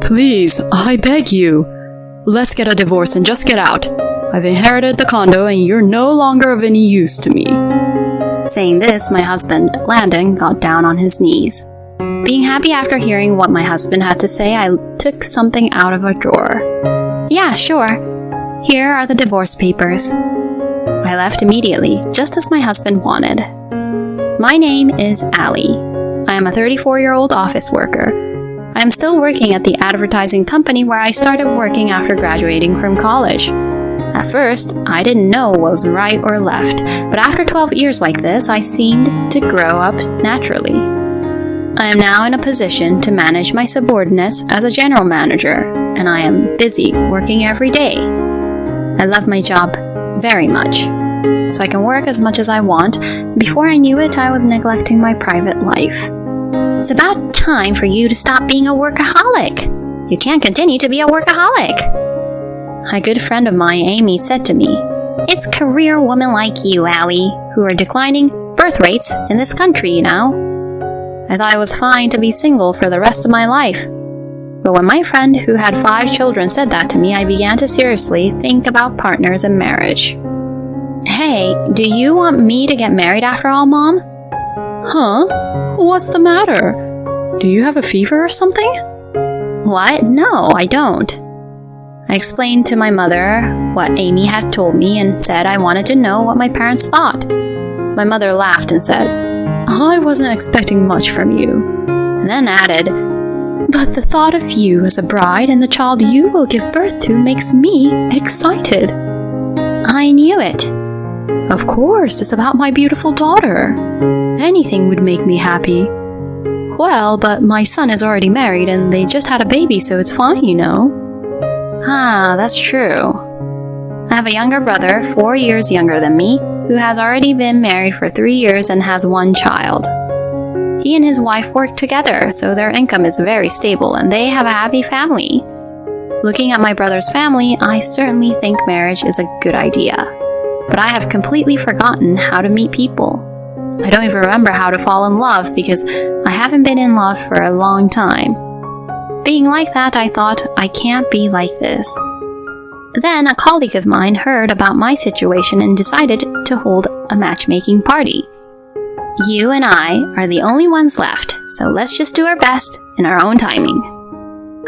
Please, I beg you. Let's get a divorce and just get out. I've inherited the condo and you're no longer of any use to me. Saying this, my husband, Landon, got down on his knees. Being happy after hearing what my husband had to say, I took something out of a drawer. Yeah, sure. Here are the divorce papers. I left immediately, just as my husband wanted. My name is Allie. I am a 34-year-old office worker. I am still working at the advertising company where I started working after graduating from college. At first, I didn't know what was right or left, but after 12 years like this, I seemed to grow up naturally. I am now in a position to manage my subordinates as a general manager, and I am busy working every day. I love my job very much, so I can work as much as I want. Before I knew it, I was neglecting my private life. It's about time for you to stop being a workaholic. You can't continue to be a workaholic. A good friend of mine, Amy, said to me, "It's career women like you, Allie, who are declining birth rates in this country, you know." I thought it was fine to be single for the rest of my life. But when my friend who had 5 children said that to me, I began to seriously think about partners and marriage. Hey, do you want me to get married after all, Mom? Huh? What's the matter? Do you have a fever or something? What? No, I don't. I explained to my mother what Amy had told me and said I wanted to know what my parents thought. My mother laughed and said, "I wasn't expecting much from you," and then added, "But the thought of you as a bride and the child you will give birth to makes me excited." I knew it. Of course, it's about my beautiful daughter. Anything would make me happy. Well, but my son is already married and they just had a baby, so it's fine, you know. Ah, that's true. I have a younger brother, 4 years younger than me, who has already been married for 3 years and has 1 child. He and his wife work together, so their income is very stable and they have a happy family. Looking at my brother's family, I certainly think marriage is a good idea. But I have completely forgotten how to meet people. I don't even remember how to fall in love because I haven't been in love for a long time. Being like that, I thought, I can't be like this. Then a colleague of mine heard about my situation and decided to hold a matchmaking party. You and I are the only ones left, so let's just do our best in our own timing.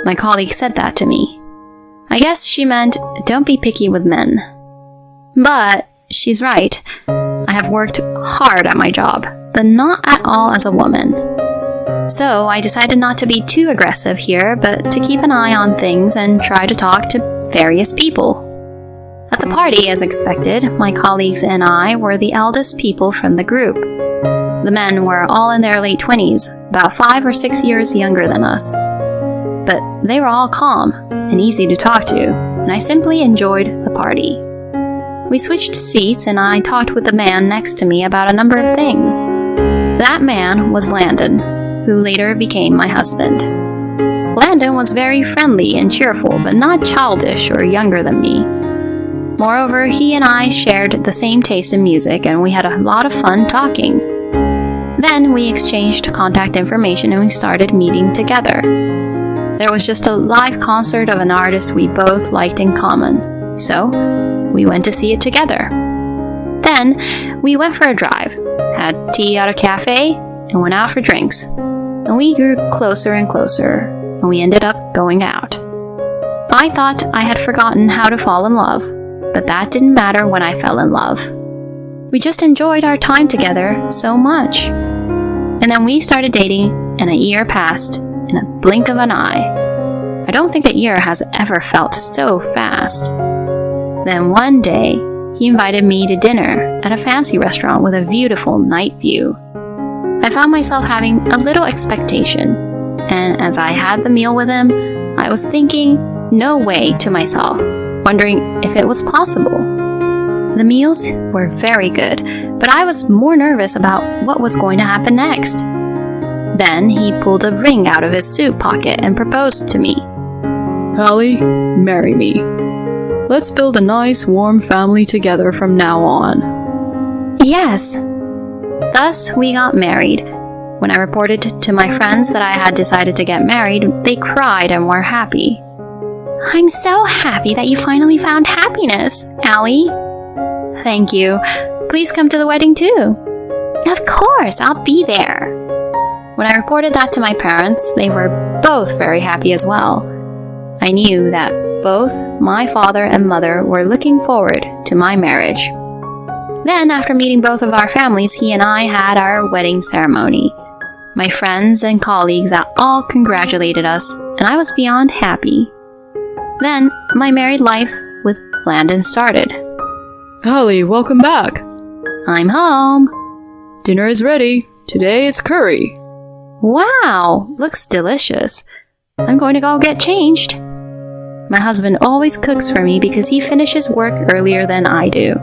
My colleague said that to me. I guess she meant, don't be picky with men. But she's right. I have worked hard at my job, but not at all as a woman. So I decided not to be too aggressive here, but to keep an eye on things and try to talk to various people. At the party, as expected, my colleagues and I were the eldest people from the group. The men were all in their late 20s, about 5 or 6 years younger than us. But they were all calm and easy to talk to, and I simply enjoyed the party. We switched seats and I talked with the man next to me about a number of things. That man was Landon, who later became my husband. Landon was very friendly and cheerful, but not childish or younger than me. Moreover, he and I shared the same taste in music and we had a lot of fun talking. Then we exchanged contact information and we started meeting together. There was just a live concert of an artist we both liked in common, so we went to see it together. Then we went for a drive, had tea at a cafe, and went out for drinks. And we grew closer and closer, and we ended up going out. I thought I had forgotten how to fall in love, but that didn't matter when I fell in love. We just enjoyed our time together so much. And then we started dating, and a year passed in a blink of an eye. I don't think a year has ever felt so fast. Then one day, he invited me to dinner at a fancy restaurant with a beautiful night view. I found myself having a little expectation, and as I had the meal with him, I was thinking, no way, to myself, wondering if it was possible. The meals were very good, but I was more nervous about what was going to happen next. Then he pulled a ring out of his suit pocket and proposed to me. Allie, marry me. Let's build a nice, warm family together from now on. Yes. Thus we got married. When I reported to my friends that I had decided to get married, they cried and were happy. "I'm so happy that you finally found happiness, Allie." "Thank you. Please come to the wedding too." "Of course, I'll be there." When I reported that to my parents, they were both very happy as well. I knew that both my father and mother were looking forward to my marriage. Then, after meeting both of our families, he and I had our wedding ceremony. My friends and colleagues all congratulated us, and I was beyond happy. Then, my married life with Landon started. Allie, welcome back. I'm home. Dinner is ready. Today is curry. Wow, looks delicious. I'm going to go get changed. My husband always cooks for me because he finishes work earlier than I do.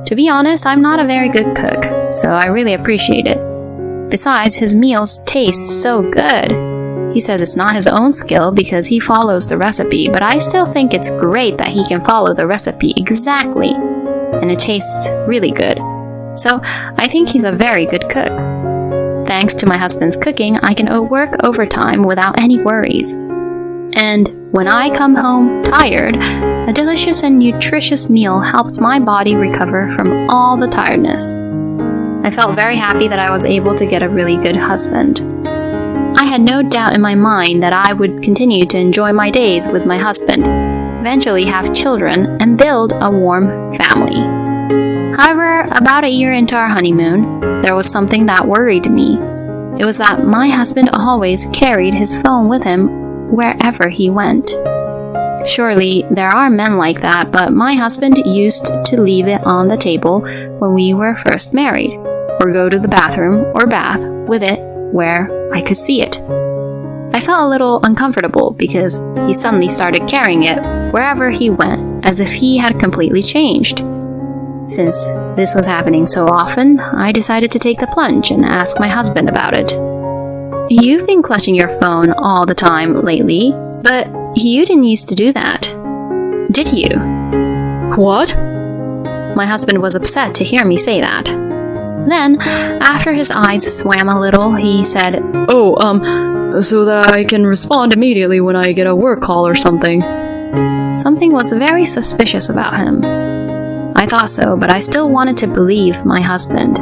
To be honest, I'm not a very good cook, so I really appreciate it. Besides, his meals taste so good. He says it's not his own skill because he follows the recipe, but I still think it's great that he can follow the recipe exactly, and it tastes really good. So I think he's a very good cook. Thanks to my husband's cooking, I can work overtime without any worries. And when I come home tired, a delicious and nutritious meal helps my body recover from all the tiredness. I felt very happy that I was able to get a really good husband. I had no doubt in my mind that I would continue to enjoy my days with my husband, eventually have children, and build a warm family. However, about a year into our honeymoon, there was something that worried me. It was that my husband always carried his phone with him wherever he went. Surely there are men like that, but my husband used to leave it on the table when we were first married, or go to the bathroom or bath with it where I could see it. I felt a little uncomfortable because he suddenly started carrying it wherever he went, as if he had completely changed. Since this was happening so often, I decided to take the plunge and ask my husband about it. "You've been clutching your phone all the time lately, but you didn't used to do that, did you?" What? My husband was upset to hear me say that. Then, after his eyes swam a little, he said, So that I can respond immediately when I get a work call or something. Something was very suspicious about him. I thought so, but I still wanted to believe my husband.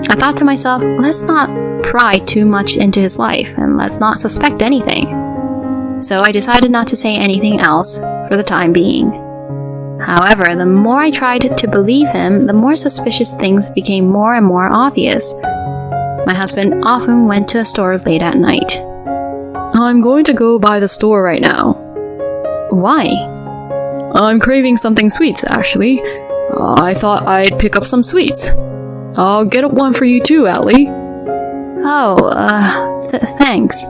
I thought to myself, let's not pry too much into his life, and let's not suspect anything. So I decided not to say anything else for the time being. However, the more I tried to believe him, the more suspicious things became more and more obvious. My husband often went to a store late at night. I'm going to go by the store right now. Why? I'm craving something sweets, actually. I thought I'd pick up some sweets. I'll get one for you too, Allie. Thanks.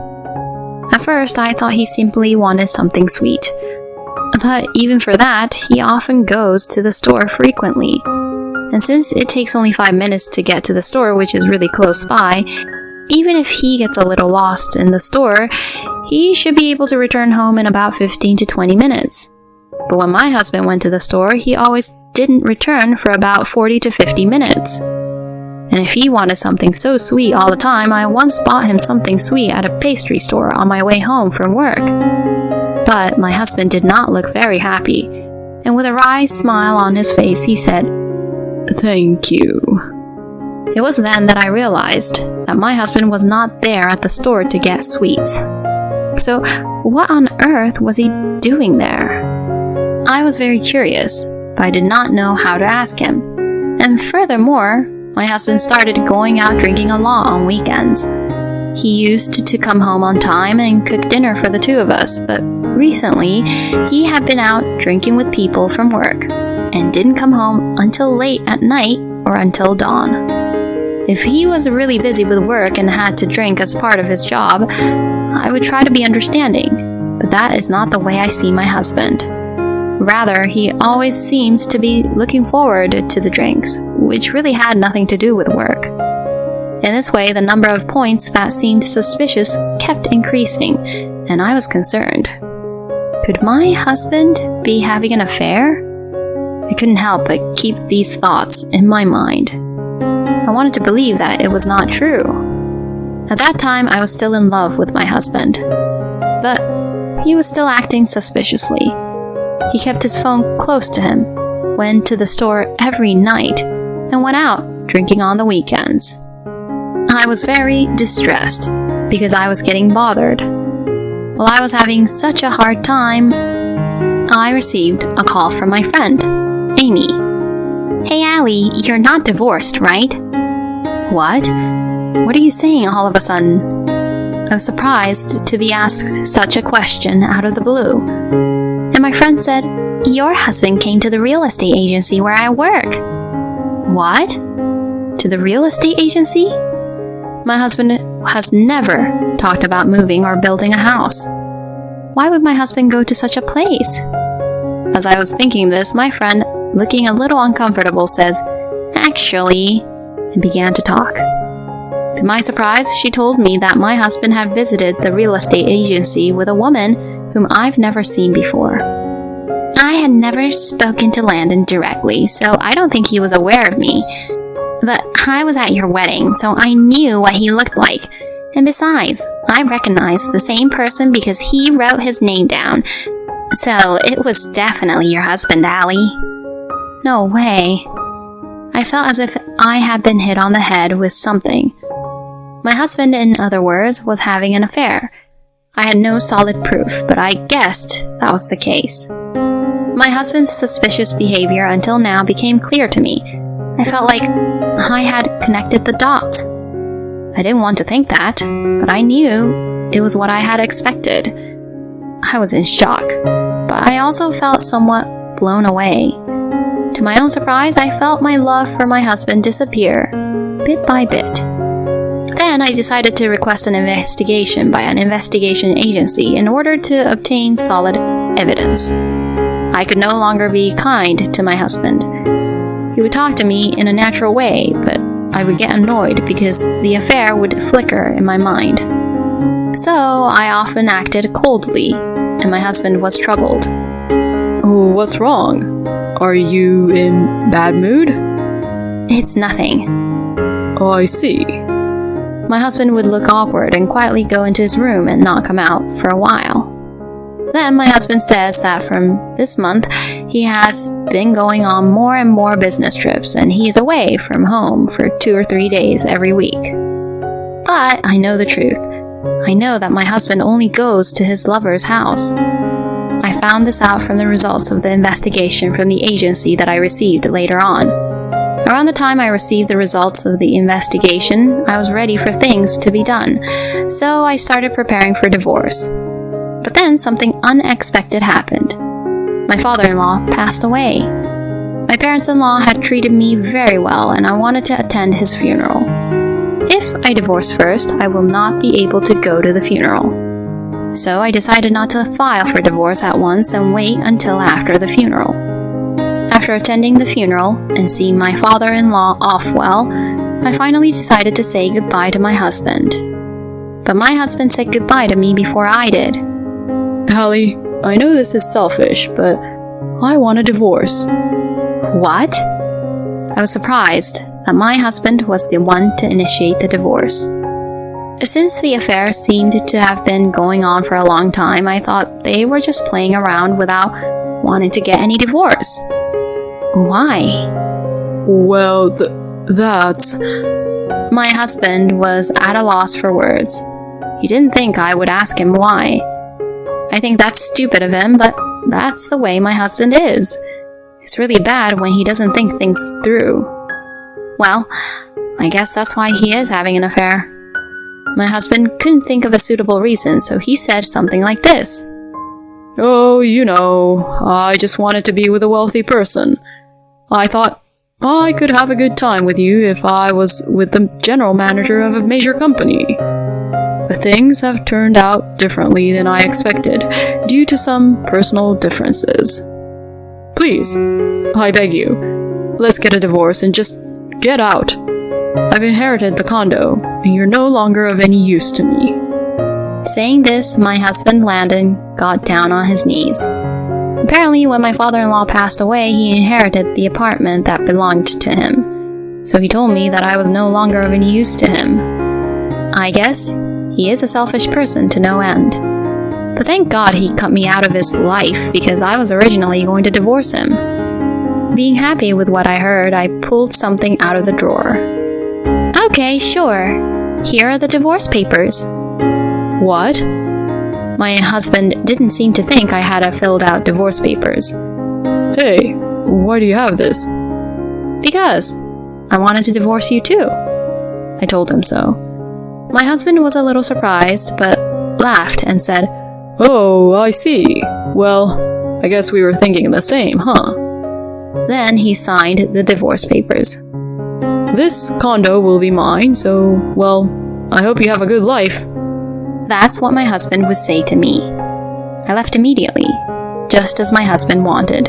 At first, I thought he simply wanted something sweet. But even for that, he often goes to the store frequently. And since it takes only 5 minutes to get to the store, which is really close by, even if he gets a little lost in the store, he should be able to return home in about 15 to 20 minutes. But when my husband went to the store, he always didn't return for about 40 to 50 minutes. And if he wanted something so sweet all the time, I once bought him something sweet at a pastry store on my way home from work. But my husband did not look very happy, and with a wry smile on his face, he said, "Thank you." It was then that I realized that my husband was not there at the store to get sweets. So what on earth was he doing there? I was very curious, but I did not know how to ask him. And furthermore, my husband started going out drinking a lot on weekends. He used to come home on time and cook dinner for the two of us, but recently he had been out drinking with people from work and didn't come home until late at night or until dawn. If he was really busy with work and had to drink as part of his job, I would try to be understanding, but that is not the way I see my husband. Rather, he always seems to be looking forward to the drinks, which really had nothing to do with work. In this way, the number of points that seemed suspicious kept increasing, and I was concerned. Could my husband be having an affair? I couldn't help but keep these thoughts in my mind. I wanted to believe that it was not true. At that time, I was still in love with my husband, but he was still acting suspiciously. He kept his phone close to him, went to the store every night, and went out drinking on the weekends. I was very distressed because I was getting bothered. While I was having such a hard time, I received a call from my friend, Amy. "Hey Allie, you're not divorced, right?" "What? What are you saying all of a sudden?" I was surprised to be asked such a question out of the blue. And my friend said, "Your husband came to the real estate agency where I work." "What? To the real estate agency?" My husband has never talked about moving or building a house. Why would my husband go to such a place? As I was thinking this, my friend, looking a little uncomfortable, says, "Actually," and began to talk. To my surprise, she told me that my husband had visited the real estate agency with a woman whom I've never seen before. I had never spoken to Landon directly, so I don't think he was aware of me. But I was at your wedding, so I knew what he looked like. And besides, I recognized the same person because he wrote his name down. So it was definitely your husband, Allie. No way. I felt as if I had been hit on the head with something. My husband, in other words, was having an affair. I had no solid proof, but I guessed that was the case. My husband's suspicious behavior until now became clear to me. I felt like I had connected the dots. I didn't want to think that, but I knew it was what I had expected. I was in shock, but I also felt somewhat blown away. To my own surprise, I felt my love for my husband disappear, bit by bit. Then I decided to request an investigation by an investigation agency in order to obtain solid evidence. I could no longer be kind to my husband. He would talk to me in a natural way, but I would get annoyed because the affair would flicker in my mind. So I often acted coldly, and my husband was troubled. "Oh, what's wrong? Are you in bad mood?" "It's nothing." "Oh, I see." My husband would look awkward and quietly go into his room and not come out for a while. Then my husband says that from this month, he has been going on more and more business trips, and he is away from home for 2 or 3 days every week. But I know the truth. I know that my husband only goes to his lover's house. I found this out from the results of the investigation from the agency that I received later on. Around the time I received the results of the investigation, I was ready for things to be done, so I started preparing for divorce. But then something unexpected happened. My father-in-law passed away. My parents-in-law had treated me very well, and I wanted to attend his funeral. If I divorce first, I will not be able to go to the funeral. So I decided not to file for divorce at once and wait until after the funeral. After attending the funeral and seeing my father-in-law off well, I finally decided to say goodbye to my husband. But my husband said goodbye to me before I did. "Allie, I know this is selfish, but I want a divorce." "What?" I was surprised that my husband was the one to initiate the divorce. Since the affair seemed to have been going on for a long time, I thought they were just playing around without wanting to get any divorce. Why? "Well, that's..." My husband was at a loss for words. He didn't think I would ask him why. I think that's stupid of him, but that's the way my husband is. It's really bad when he doesn't think things through. Well, I guess that's why he is having an affair. My husband couldn't think of a suitable reason, so he said something like this. "Oh, you know, I just wanted to be with a wealthy person. I thought I could have a good time with you if I was with the general manager of a major company. But things have turned out differently than I expected, due to some personal differences. Please, I beg you, let's get a divorce and just get out. I've inherited the condo, and you're no longer of any use to me." Saying this, my husband Landon got down on his knees. Apparently, when my father-in-law passed away, he inherited the apartment that belonged to him. So he told me that I was no longer of any use to him. I guess he is a selfish person to no end. But thank God he cut me out of his life because I was originally going to divorce him. Being happy with what I heard, I pulled something out of the drawer. Okay, sure. Here are the divorce papers. What? My husband didn't seem to think I had filled out divorce papers. Hey, why do you have this? Because I wanted to divorce you too. I told him so. My husband was a little surprised, but laughed and said, Oh, I see. Well, I guess we were thinking the same, huh? Then he signed the divorce papers. This condo will be mine, so, well, I hope you have a good life. That's what my husband would say to me. I left immediately, just as my husband wanted.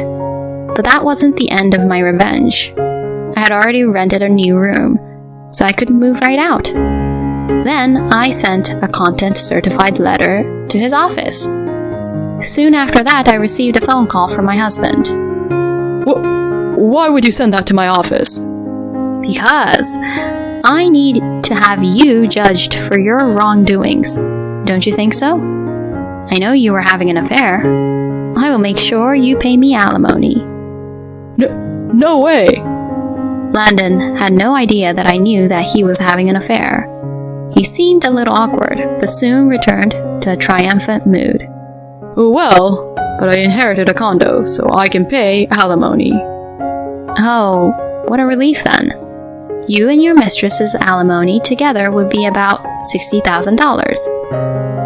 But that wasn't the end of my revenge. I had already rented a new room, so I could move right out. Then I sent a content certified letter to his office. Soon after that, I received a phone call from my husband. Why would you send that to my office? Because I need to have you judged for your wrongdoings. Don't you think so? I know you were having an affair. I will make sure you pay me alimony. No way! Landon had no idea that I knew that he was having an affair. He seemed a little awkward, but soon returned to a triumphant mood. Well, but I inherited a condo, so I can pay alimony. Oh, what a relief then. You and your mistress's alimony together would be about $60,000.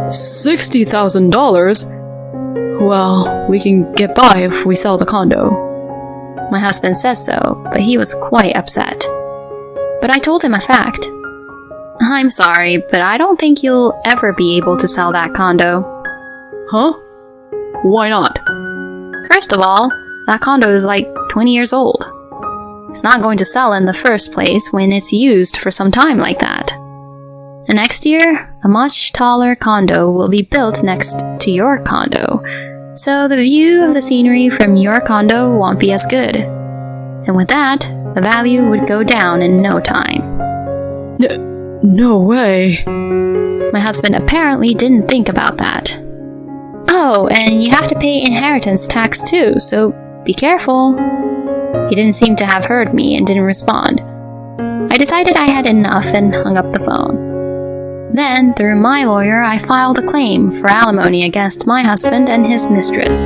$60,000? Well, we can get by if we sell the condo. My husband says so, but he was quite upset. But I told him a fact. I'm sorry, but I don't think you'll ever be able to sell that condo. Huh? Why not? First of all, that condo is like 20 years old. It's not going to sell in the first place when it's used for some time like that. And next year, a much taller condo will be built next to your condo, so the view of the scenery from your condo won't be as good. And with that, the value would go down in no time. No way. My husband apparently didn't think about that. Oh, and you have to pay inheritance tax too, so be careful. He didn't seem to have heard me and didn't respond. I decided I had enough and hung up the phone. Then, through my lawyer, I filed a claim for alimony against my husband and his mistress.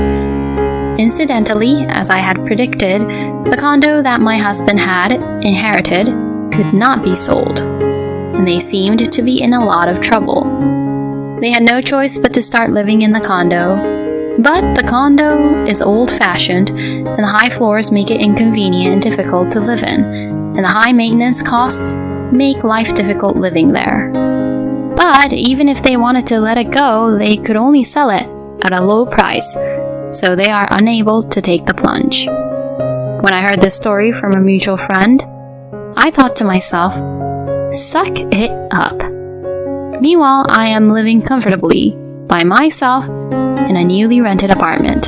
Incidentally, as I had predicted, the condo that my husband had inherited could not be sold, and they seemed to be in a lot of trouble. They had no choice but to start living in the condo, but the condo is old-fashioned, and the high floors make it inconvenient and difficult to live in, and the high maintenance costs make life difficult living there. But even if they wanted to let it go, they could only sell it at a low price, so they are unable to take the plunge. When I heard this story from a mutual friend, I thought to myself, suck it up. Meanwhile, I am living comfortably by myself in a newly rented apartment.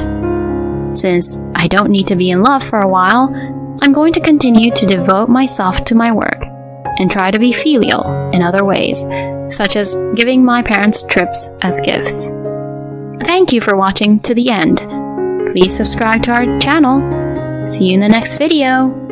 Since I don't need to be in love for a while, I'm going to continue to devote myself to my work and try to be filial in other ways, such as giving my parents trips as gifts. Thank you for watching to the end. Please subscribe to our channel. See you in the next video.